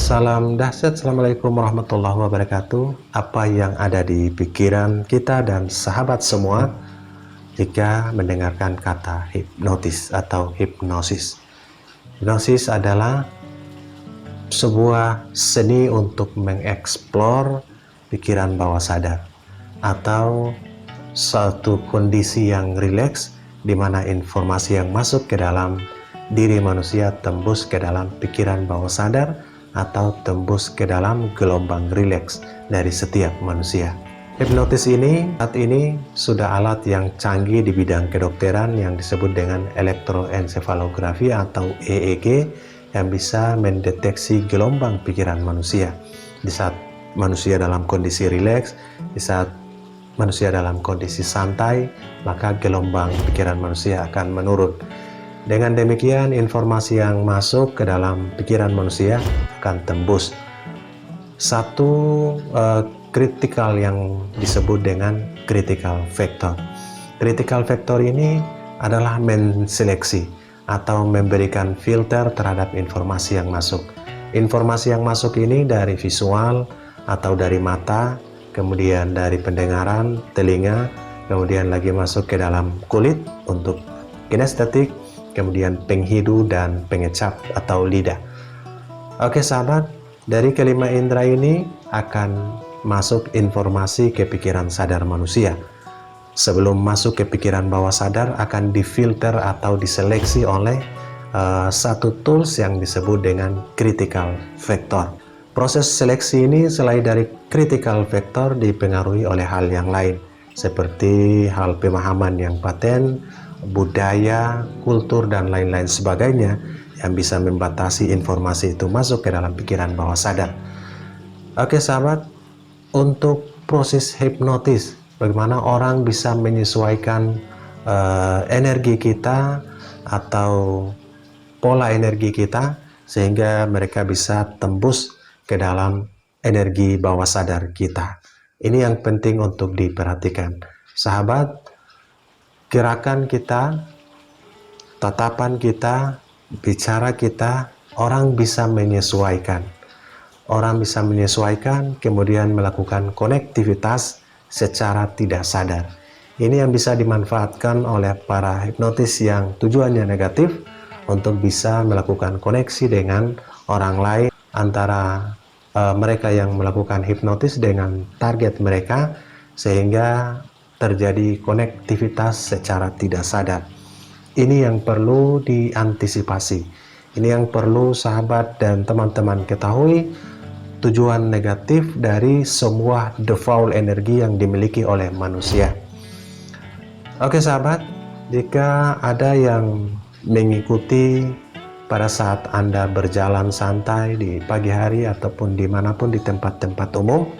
Salam dahsyat, Assalamualaikum warahmatullahi wabarakatuh. Apa yang ada di pikiran kita dan sahabat semua jika mendengarkan kata hipnotis atau hipnosis? Hipnosis adalah sebuah seni untuk mengeksplor pikiran bawah sadar atau suatu kondisi yang rileks di mana informasi yang masuk ke dalam diri manusia tembus ke dalam pikiran bawah sadar atau tembus ke dalam gelombang rileks dari setiap manusia. Hipnotis ini saat ini sudah alat yang canggih di bidang kedokteran yang disebut dengan elektroensefalografi atau EEG yang bisa mendeteksi gelombang pikiran manusia. Di saat manusia dalam kondisi rileks, di saat manusia dalam kondisi santai, maka gelombang pikiran manusia akan menurun. Dengan demikian, informasi yang masuk ke dalam pikiran manusia akan tembus satu kritikal yang disebut dengan critical factor. Critical factor ini adalah menseleksi atau memberikan filter terhadap informasi yang masuk. Informasi yang masuk ini dari visual atau dari mata, kemudian dari pendengaran, telinga, kemudian lagi masuk ke dalam kulit untuk kinestetik, kemudian penghidu dan pengecap atau lidah. Oke sahabat, dari kelima indera ini akan masuk informasi ke pikiran sadar manusia. Sebelum masuk ke pikiran bawah sadar akan difilter atau diseleksi oleh satu tools yang disebut dengan critical factor. Proses seleksi ini selain dari critical factor dipengaruhi oleh hal yang lain seperti hal pemahaman yang paten, budaya, kultur, dan lain-lain sebagainya yang bisa membatasi informasi itu masuk ke dalam pikiran bawah sadar. Oke sahabat, untuk proses hipnotis, bagaimana orang bisa menyesuaikan energi kita atau pola energi kita sehingga mereka bisa tembus ke dalam energi bawah sadar kita. Ini yang penting untuk diperhatikan. Sahabat, gerakan kita, tatapan kita, bicara kita, orang bisa menyesuaikan. Orang bisa menyesuaikan, kemudian melakukan konektivitas secara tidak sadar. Ini yang bisa dimanfaatkan oleh para hipnotis yang tujuannya negatif untuk bisa melakukan koneksi dengan orang lain antara mereka yang melakukan hipnotis dengan target mereka sehingga terjadi konektivitas secara tidak sadar. Ini yang perlu diantisipasi. Ini yang perlu sahabat dan teman-teman ketahui, tujuan negatif dari semua default energi yang dimiliki oleh manusia. Oke sahabat, jika ada yang mengikuti pada saat Anda berjalan santai di pagi hari ataupun dimanapun di tempat-tempat umum,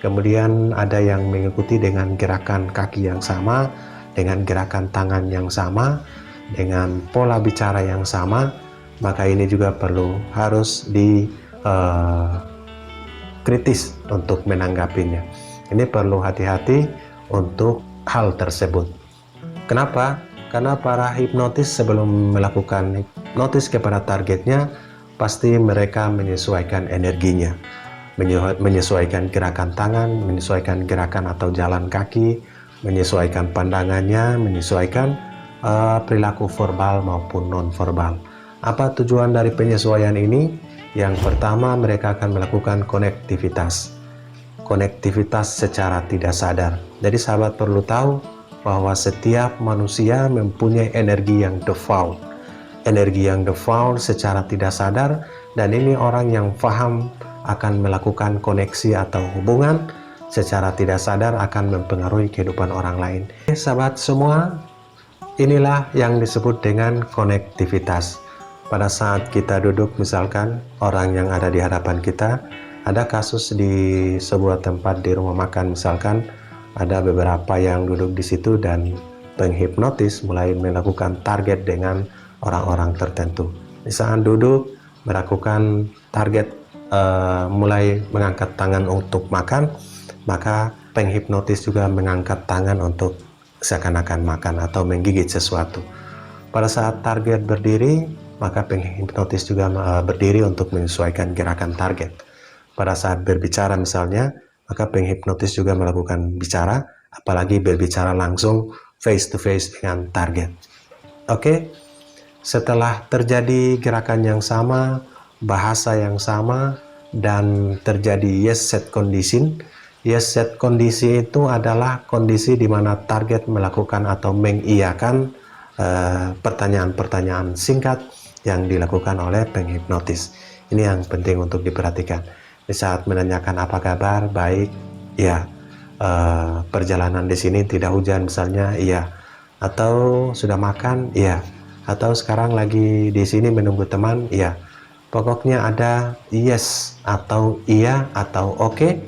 kemudian ada yang mengikuti dengan gerakan kaki yang sama, dengan gerakan tangan yang sama, dengan pola bicara yang sama, maka ini juga harus kritis untuk menanggapinya. Ini perlu hati-hati untuk hal tersebut. Kenapa? Karena para hipnotis sebelum melakukan hipnotis kepada targetnya, pasti mereka menyesuaikan energinya. Menyesuaikan gerakan tangan, menyesuaikan gerakan atau jalan kaki, menyesuaikan pandangannya, menyesuaikan perilaku verbal maupun non-verbal. Apa tujuan dari penyesuaian ini? Yang pertama, mereka akan melakukan konektivitas secara tidak sadar. Jadi sahabat perlu tahu bahwa setiap manusia mempunyai energi yang default secara tidak sadar, dan ini orang yang paham akan melakukan koneksi atau hubungan secara tidak sadar akan mempengaruhi kehidupan orang lain. Sahabat semua, inilah yang disebut dengan konektivitas. Pada saat kita duduk, misalkan orang yang ada di hadapan kita, ada kasus di sebuah tempat di rumah makan, misalkan ada beberapa yang duduk di situ dan penghipnotis mulai melakukan target dengan orang-orang tertentu. Di saat duduk melakukan target mulai mengangkat tangan untuk makan, maka penghipnotis juga mengangkat tangan untuk seakan-akan makan atau menggigit sesuatu. Pada saat target berdiri, maka penghipnotis juga berdiri untuk menyesuaikan gerakan target. Pada saat berbicara misalnya, maka penghipnotis juga melakukan bicara, apalagi berbicara langsung face to face dengan target. Oke, setelah terjadi gerakan yang sama, bahasa yang sama, dan terjadi yes set condition. Yes set kondisi itu adalah kondisi di mana target melakukan atau mengiyakan pertanyaan-pertanyaan singkat yang dilakukan oleh penghipnotis. Ini yang penting untuk diperhatikan. Di saat menanyakan apa kabar, baik, ya. Perjalanan di sini tidak hujan misalnya, iya. Atau sudah makan, iya. Atau sekarang lagi di sini menunggu teman, iya. Pokoknya ada yes atau iya atau oke.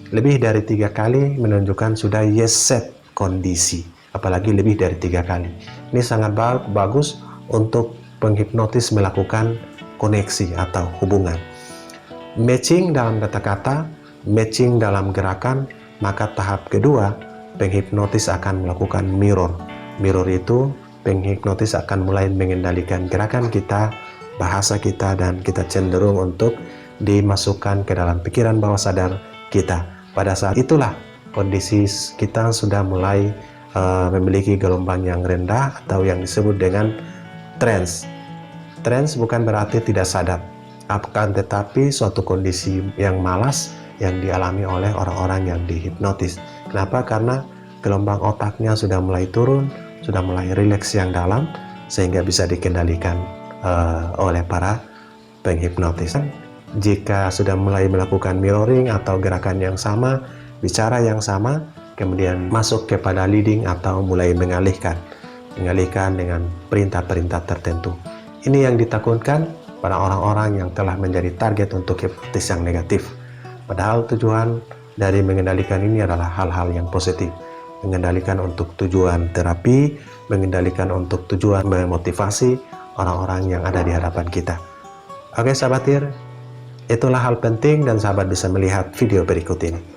Lebih dari 3 kali menunjukkan sudah yes set kondisi, apalagi lebih dari 3 kali. Ini sangat bagus untuk penghipnotis melakukan koneksi atau hubungan. Matching dalam kata-kata, matching dalam gerakan, maka tahap kedua penghipnotis akan melakukan mirror. Mirror itu penghipnotis akan mulai mengendalikan gerakan kita, bahasa kita, dan kita cenderung untuk dimasukkan ke dalam pikiran bawah sadar kita. Pada saat itulah kondisi kita sudah mulai memiliki gelombang yang rendah atau yang disebut dengan trance. Trance bukan berarti tidak sadar, akan tetapi suatu kondisi yang malas yang dialami oleh orang-orang yang dihipnotis. Kenapa? Karena gelombang otaknya sudah mulai turun, sudah mulai rileks yang dalam, sehingga bisa dikendalikan oleh para penghipnotis. Jika sudah mulai melakukan mirroring atau gerakan yang sama, bicara yang sama, kemudian masuk kepada leading atau mulai mengalihkan dengan perintah-perintah tertentu. Ini yang ditakutkan pada orang-orang yang telah menjadi target untuk hipnotis yang negatif. Padahal tujuan dari mengendalikan ini adalah hal-hal yang positif. Mengendalikan untuk tujuan terapi, mengendalikan untuk tujuan memotivasi orang-orang yang ada di hadapan kita. Oke sahabat HIR, itulah hal penting dan sahabat bisa melihat video berikut ini.